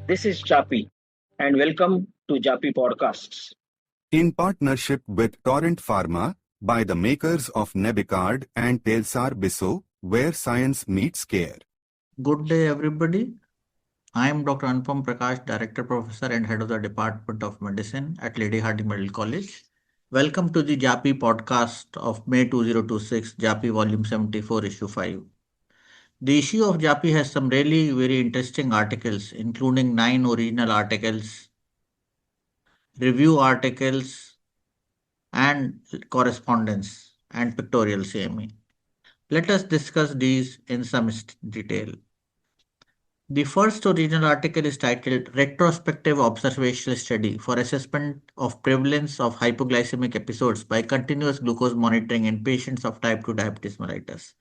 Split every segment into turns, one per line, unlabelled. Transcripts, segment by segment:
This is JAPI, and welcome to JAPI Podcasts.
In partnership with Torrent Pharma, by the makers of Nebicard and Telsar Biso, where science meets care.
Good day, everybody. I am Dr. Anupam Prakash, Director, Professor, and Head of the Department of Medicine at Lady Hardinge Medical College. Welcome to the JAPI podcast of May 2026, JAPI Volume 74, Issue 5. The issue of JAPI has some really very interesting articles, including 9 original articles, review articles, and correspondence and pictorial CME. Let us discuss these in some detail. The first original article is titled Retrospective Observational Study for Assessment of Prevalence of Hypoglycemic Episodes by Continuous Glucose Monitoring in Patients of Type 2 Diabetes mellitus,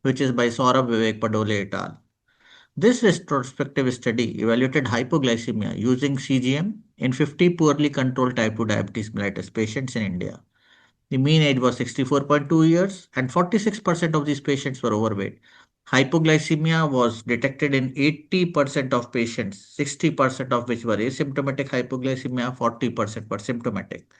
which is by Saurabh Vivek Padole et al. This retrospective study evaluated hypoglycemia using CGM in 50 poorly controlled type 2 diabetes mellitus patients in India. The mean age was 64.2 years and 46% of these patients were overweight. Hypoglycemia was detected in 80% of patients, 60% of which were asymptomatic hypoglycemia, 40% were symptomatic.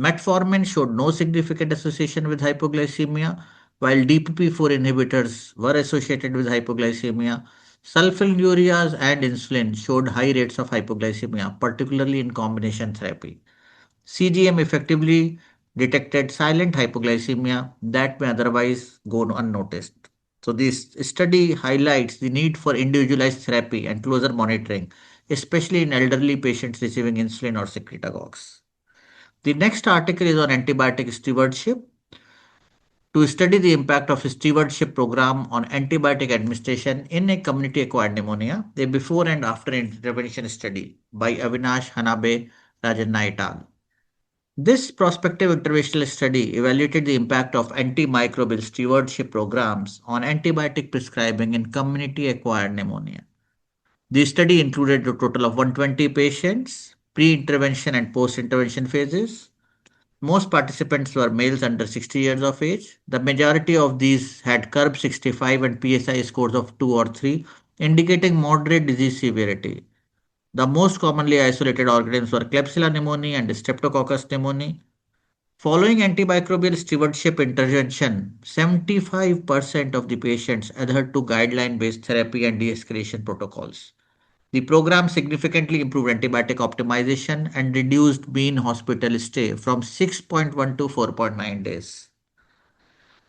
Metformin showed no significant association with hypoglycemia, while DPP-4 inhibitors were associated with hypoglycemia. Sulfonylureas and insulin showed high rates of hypoglycemia, particularly in combination therapy. CGM effectively detected silent hypoglycemia that may otherwise go unnoticed. So this study highlights the need for individualized therapy and closer monitoring, especially in elderly patients receiving insulin or secretagogues. The next article is on antibiotic stewardship. To study the impact of a stewardship program on antibiotic administration in a community-acquired pneumonia, a before and after intervention study by Avinash Hanabe Rajanna et al. This prospective interventional study evaluated the impact of antimicrobial stewardship programs on antibiotic prescribing in community-acquired pneumonia. The study included a total of 120 patients, pre-intervention and post-intervention phases. Most participants were males under 60 years of age. The majority of these had CURB 65 and PSI scores of 2 or 3, indicating moderate disease severity. The most commonly isolated organisms were Klebsiella pneumoniae and Streptococcus pneumoniae. Following antimicrobial stewardship intervention, 75% of the patients adhered to guideline-based therapy and de-escalation protocols. The program significantly improved antibiotic optimization and reduced mean hospital stay from 6.1 to 4.9 days.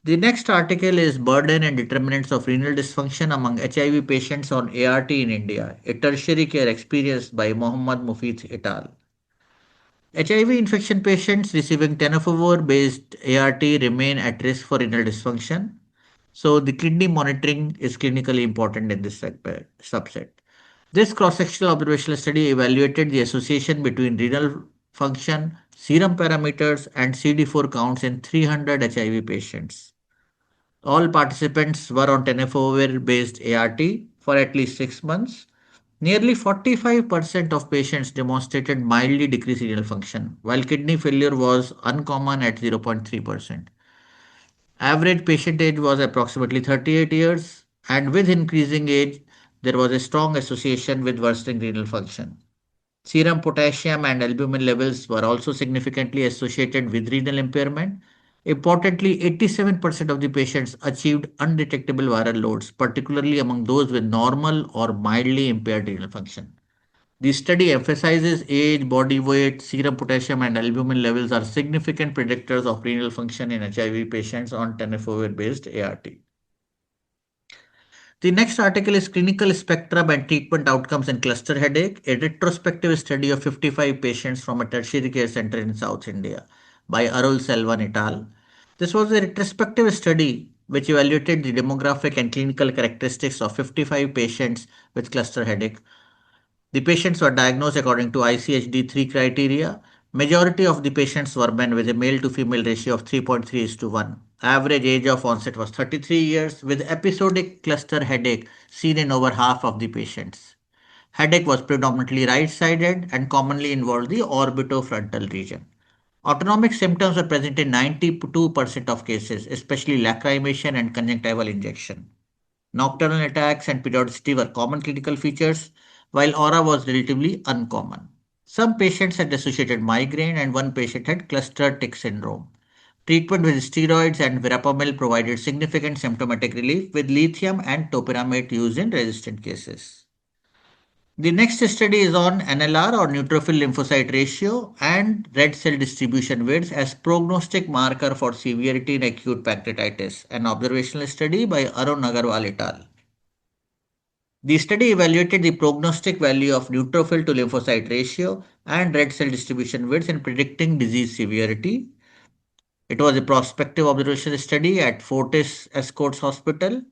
The next article is Burden and Determinants of Renal Dysfunction among HIV patients on ART in India, a tertiary care experience by Mohammad Mufid et al. HIV infection patients receiving tenofovir-based ART remain at risk for renal dysfunction. So the kidney monitoring is clinically important in this subset. This cross-sectional observational study evaluated the association between renal function, serum parameters, and CD4 counts in 300 HIV patients. All participants were on tenofovir-based ART for at least 6 months. Nearly 45% of patients demonstrated mildly decreased renal function, while kidney failure was uncommon at 0.3%. Average patient age was approximately 38 years, and with increasing age, there was a strong association with worsening renal function. Serum potassium and albumin levels were also significantly associated with renal impairment. Importantly, 87% of the patients achieved undetectable viral loads, particularly among those with normal or mildly impaired renal function. The study emphasizes age, body weight, serum potassium, and albumin levels are significant predictors of renal function in HIV patients on tenofovir-based ART. The next article is Clinical Spectrum and Treatment Outcomes in Cluster Headache, a retrospective study of 55 patients from a tertiary care center in South India by Arul Selvan et al. This was a retrospective study which evaluated the demographic and clinical characteristics of 55 patients with cluster headache. The patients were diagnosed according to ICHD 3 criteria. Majority of the patients were men with a male to female ratio of 3.3:1. Average age of onset was 33 years with episodic cluster headache seen in over half of the patients. Headache was predominantly right-sided and commonly involved the orbitofrontal region. Autonomic symptoms were present in 92% of cases, especially lacrimation and conjunctival injection. Nocturnal attacks and periodicity were common clinical features. while aura was relatively uncommon. Some patients had associated migraine and one patient had cluster tic syndrome. Treatment with steroids and verapamil provided significant symptomatic relief with lithium and topiramate used in resistant cases. The next study is on NLR or neutrophil lymphocyte ratio and red cell distribution width as prognostic marker for severity in acute pancreatitis, an observational study by Arun Agarwal et al. The study evaluated the prognostic value of neutrophil to lymphocyte ratio and red cell distribution width in predicting disease severity. It was a prospective observational study at Fortis Escorts Hospital.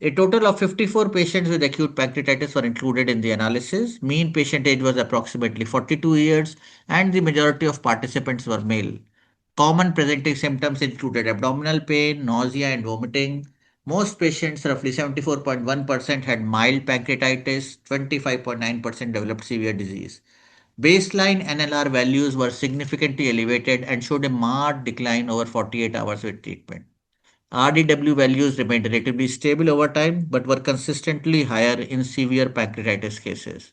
A total of 54 patients with acute pancreatitis were included in the analysis. Mean patient age was approximately 42 years, and the majority of participants were male. Common presenting symptoms included abdominal pain, nausea, and vomiting. Most patients, roughly 74.1%, had mild pancreatitis, 25.9% developed severe disease. Baseline NLR values were significantly elevated and showed a marked decline over 48 hours with treatment. RDW values remained relatively stable over time but were consistently higher in severe pancreatitis cases.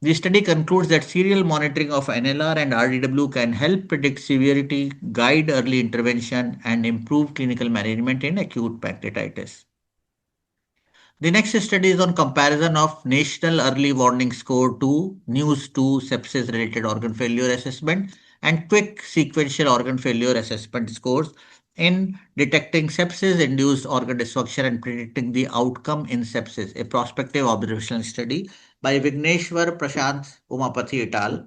The study concludes that serial monitoring of NLR and RDW can help predict severity, guide early intervention, and improve clinical management in acute pancreatitis. The next study is on comparison of National Early Warning Score 2, NEWS 2 sepsis related organ failure assessment, and quick sequential organ failure assessment scores in detecting sepsis induced organ dysfunction and predicting the outcome in sepsis, a prospective observational study by Vigneshwar Prashant Umapathy et al.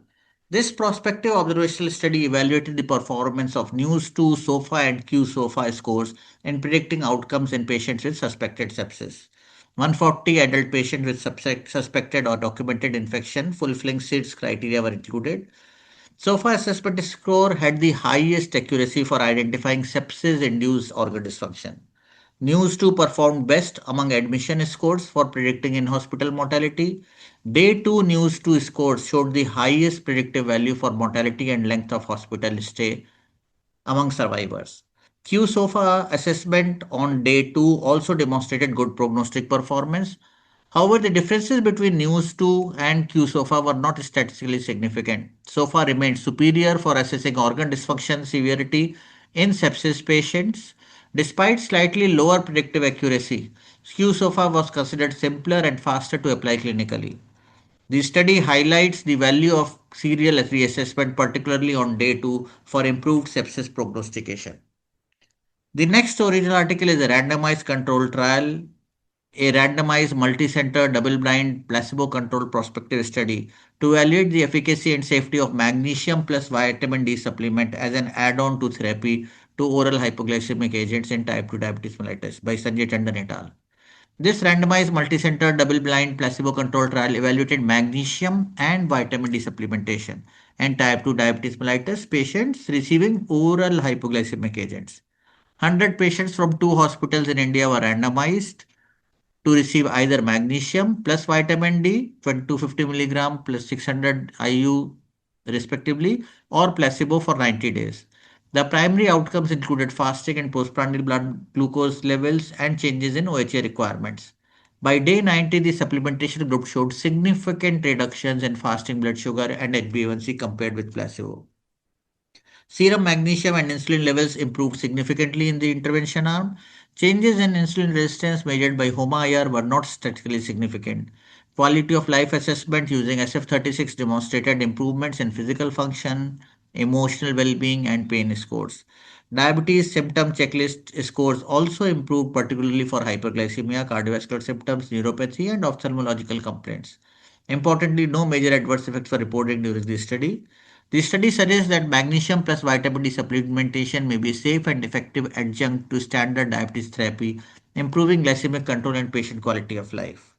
This prospective observational study evaluated the performance of NEWS 2 SOFA and Q-SOFA scores in predicting outcomes in patients with suspected sepsis. 140 adult patients with suspected or documented infection fulfilling SIDS criteria were included. SOFA assessment score had the highest accuracy for identifying sepsis-induced organ dysfunction. NEWS 2 performed best among admission scores for predicting in-hospital mortality. Day 2 NEWS 2 scores showed the highest predictive value for mortality and length of hospital stay among survivors. QSOFA assessment on day 2 also demonstrated good prognostic performance. However, the differences between NEWS 2 and QSOFA were not statistically significant. SOFA remained superior for assessing organ dysfunction severity in sepsis patients. Despite slightly lower predictive accuracy, QSOFA was considered simpler and faster to apply clinically. The study highlights the value of serial reassessment, particularly on day 2, for improved sepsis prognostication. The next original article is a randomized control trial, a randomized multi-center double-blind placebo-controlled prospective study to evaluate the efficacy and safety of magnesium plus vitamin D supplement as an add-on to therapy to oral hypoglycemic agents in type 2 diabetes mellitus by Sanjay Tandon et al. This randomized multi-center double-blind placebo-controlled trial evaluated magnesium and vitamin D supplementation in type 2 diabetes mellitus patients receiving oral hypoglycemic agents. 100 patients from two hospitals in India were randomized to receive either magnesium plus vitamin D, 250 milligram plus 600 IU respectively, or placebo for 90 days. The primary outcomes included fasting and postprandial blood glucose levels and changes in OHA requirements. By day 90, the supplementation group showed significant reductions in fasting blood sugar and HbA1c compared with placebo. Serum magnesium and insulin levels improved significantly in the intervention arm. Changes in insulin resistance measured by HOMA-IR were not statistically significant. Quality of life assessment using SF36 demonstrated improvements in physical function, emotional well-being, and pain scores. Diabetes symptom checklist scores also improved, particularly for hyperglycemia, cardiovascular symptoms, neuropathy, and ophthalmological complaints. Importantly, no major adverse effects were reported during the study. The study suggests that magnesium plus vitamin D supplementation may be a safe and effective adjunct to standard diabetes therapy, improving glycemic control and patient quality of life.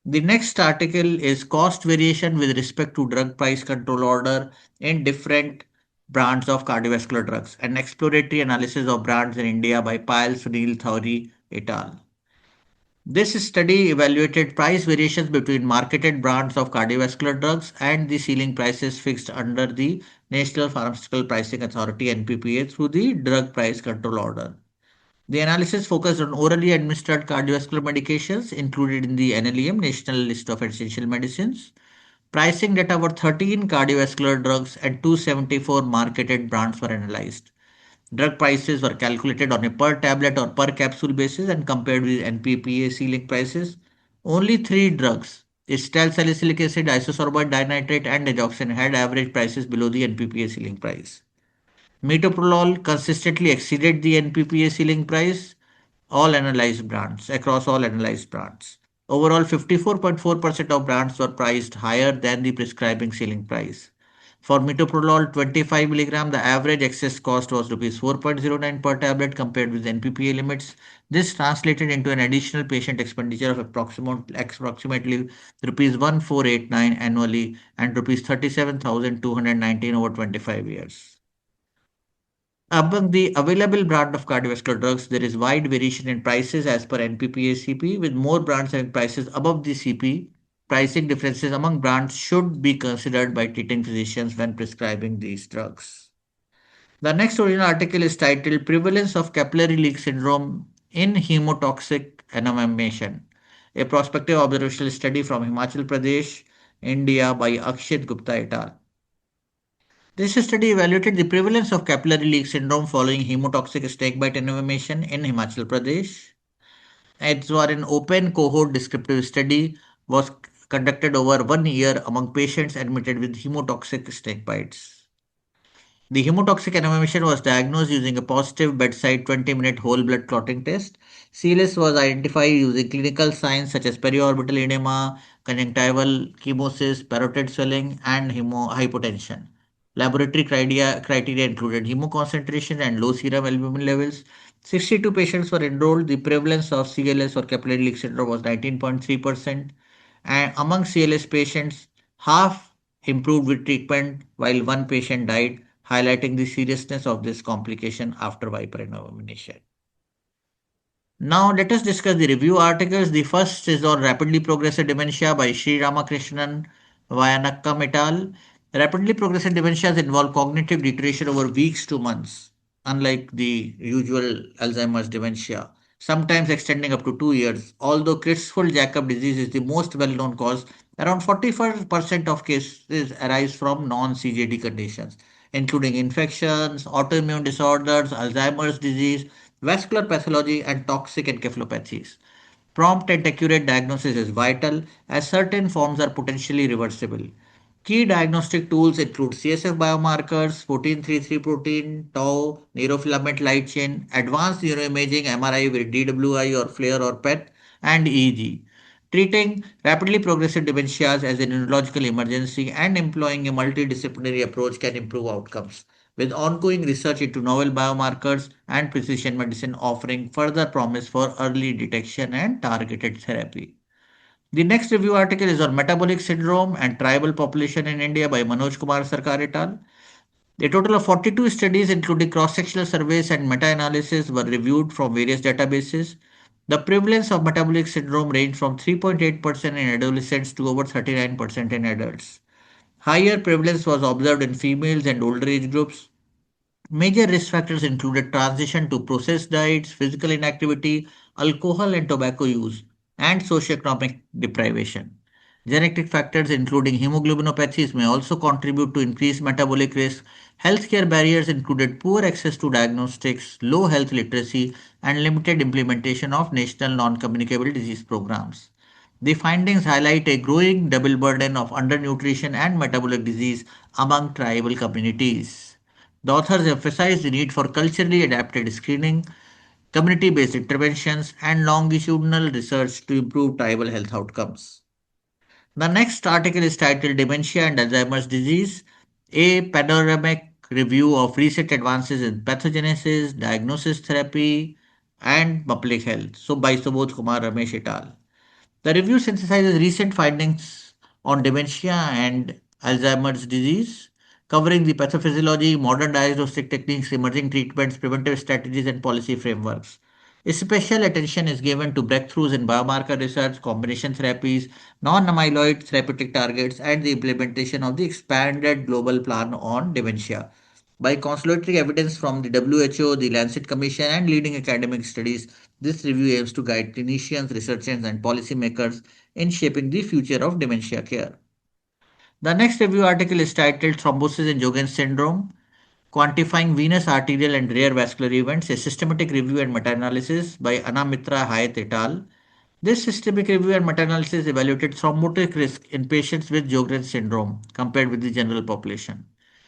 The next article is cost variation with respect to drug price control order in different brands of cardiovascular drugs, an exploratory analysis of brands in India by Payal Sunil Thauri et al. This study evaluated price variations between marketed brands of cardiovascular drugs and the ceiling prices fixed under the National Pharmaceutical Pricing Authority (NPPA) through the Drug Price Control Order. The analysis focused on orally administered cardiovascular medications included in the NLEM, National List of Essential Medicines. Pricing data for 13 cardiovascular drugs and 274 marketed brands were analyzed. Drug prices were calculated on a per tablet or per capsule basis and compared with NPPA ceiling prices. Only three drugs, acetyl salicylic acid, isosorbate dinitrate, and digoxin, had average prices below the NPPA ceiling price. Metoprolol consistently exceeded the NPPA ceiling price across all analyzed brands. Overall, 54.4% of brands were priced higher than the prescribing ceiling price. For metoprolol 25 mg, the average excess cost was rupees 4.09 per tablet compared with NPPA limits. This translated into an additional patient expenditure of approximately rupees 1489 annually and rupees 37,219 over 25 years. Among the available brand of cardiovascular drugs, there is wide variation in prices as per NPPA CP, with more brands having prices above the CP. Pricing differences among brands should be considered by treating physicians when prescribing these drugs. The next original article is titled Prevalence of Capillary Leak Syndrome in Hemotoxic Anemia, a prospective observational study from Himachal Pradesh, India by Akshit Gupta et al. This study evaluated the prevalence of capillary leak syndrome following hemotoxic snakebite inflammation in Himachal Pradesh. It was an open cohort descriptive study was conducted over 1 year among patients admitted with hemotoxic snake bites. The hemotoxic anemia was diagnosed using a positive bedside 20-minute whole blood clotting test. CLS was identified using clinical signs such as periorbital edema, conjunctival chemosis, parotid swelling, and hypotension. Laboratory criteria included hemoconcentration and low serum albumin levels. 62 patients were enrolled. The prevalence of CLS or capillary leak syndrome was 19.3%. And among CLS patients, half improved with treatment while one patient died, highlighting the seriousness of this complication after Viper innovation. Now, let us discuss the review articles. The first is on rapidly progressive dementia by Sri Ramakrishnan Vayanakkam et al. Rapidly progressive dementias involve cognitive deterioration over weeks to months, unlike the usual Alzheimer's dementia, sometimes extending up to 2 years. Although Creutzfeldt Jakob disease is the most well known cause, around 45% of cases arise from non CJD conditions, including infections, autoimmune disorders, Alzheimer's disease, vascular pathology, and toxic encephalopathies. Prompt and accurate diagnosis is vital as certain forms are potentially reversible. Key diagnostic tools include CSF biomarkers, 14-33 protein, tau, neurofilament light chain, advanced neuroimaging, MRI with DWI or FLAIR or PET, and EEG. Treating rapidly progressive dementias as a neurological emergency and employing a multidisciplinary approach can improve outcomes, with ongoing research into novel biomarkers and precision medicine offering further promise for early detection and targeted therapy. The next review article is on metabolic syndrome and tribal population in India by Manoj Kumar Sarkar et al. A total of 42 studies, including cross-sectional surveys and meta-analysis, were reviewed from various databases. The prevalence of metabolic syndrome ranged from 3.8% in adolescents to over 39% in adults. Higher prevalence was observed in females and older age groups. Major risk factors included transition to processed diets, physical inactivity, alcohol and tobacco use, and socioeconomic deprivation. Genetic factors including hemoglobinopathies may also contribute to increased metabolic risk. Healthcare barriers included poor access to diagnostics, low health literacy, and limited implementation of national non communicable disease programs. The findings highlight a growing double burden of undernutrition and metabolic disease among tribal communities. The authors emphasize the need for culturally adapted screening, community based interventions, and longitudinal research to improve tribal health outcomes. The next article is titled Dementia and Alzheimer's Disease, a panoramic review of recent advances in pathogenesis, diagnosis therapy, and public health. So, by Subodh Kumar Ramesh et al. The review synthesizes recent findings on dementia and Alzheimer's disease, covering the pathophysiology, modern diagnostic techniques, emerging treatments, preventive strategies, and policy frameworks. Special attention is given to breakthroughs in biomarker research, combination therapies, non amyloid therapeutic targets, and the implementation of the expanded global plan on dementia. By consolidating evidence from the WHO, the Lancet Commission, and leading academic studies, this review aims to guide clinicians, researchers, and policymakers in shaping the future of dementia care. The next review article is titled Thrombosis in Sjogren's Syndrome, Quantifying Venous, Arterial, and Rare Vascular Events, a systematic review and meta-analysis by Anamitra Hayat et al. This systemic review and meta-analysis evaluated thrombotic risk in patients with Sjogren's syndrome compared with the general population.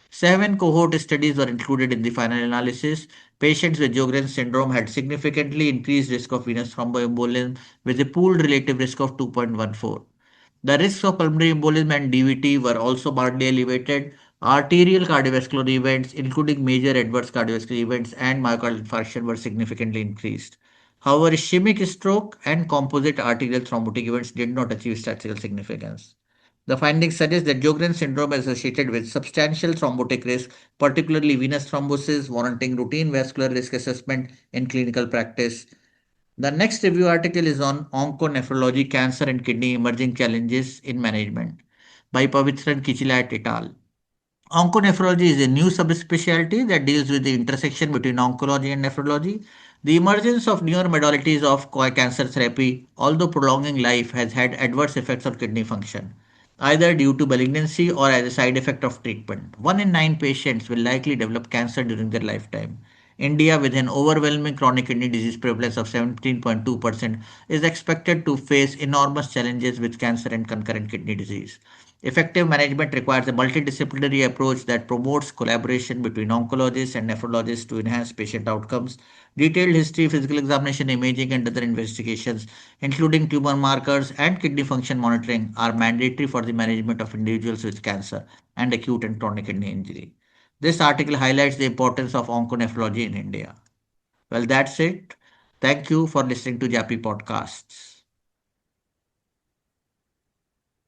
Seven cohort studies were included in the final analysis. Patients with Sjogren's syndrome had significantly increased risk of venous thromboembolism with a pooled relative risk of 2.14. The risks of pulmonary embolism and DVT were also markedly elevated. Arterial cardiovascular events, including major adverse cardiovascular events and myocardial infarction, were significantly increased. However, ischemic stroke and composite arterial thrombotic events did not achieve statistical significance. The findings suggest that Sjogren's syndrome is associated with substantial thrombotic risk, particularly venous thrombosis, warranting routine vascular risk assessment in clinical practice. The next review article is on onconephrology, cancer, and kidney emerging challenges in management by Pavitran Kichilat et al. Onconephrology is a new subspecialty that deals with the intersection between oncology and nephrology. The emergence of newer modalities of cancer therapy, although prolonging life, has had adverse effects on kidney function, either due to malignancy or as a side effect of treatment. One in nine patients will likely develop cancer during their lifetime. India, with an overwhelming chronic kidney disease prevalence of 17.2%, is expected to face enormous challenges with cancer and concurrent kidney disease. Effective management requires a multidisciplinary approach that promotes collaboration between oncologists and nephrologists to enhance patient outcomes. Detailed history, physical examination, imaging, and other investigations, including tumor markers and kidney function monitoring, are mandatory for the management of individuals with cancer and acute and chronic kidney injury. This article highlights the importance of onconephrology in India. Well, that's it. Thank you for listening to JAPI Podcasts.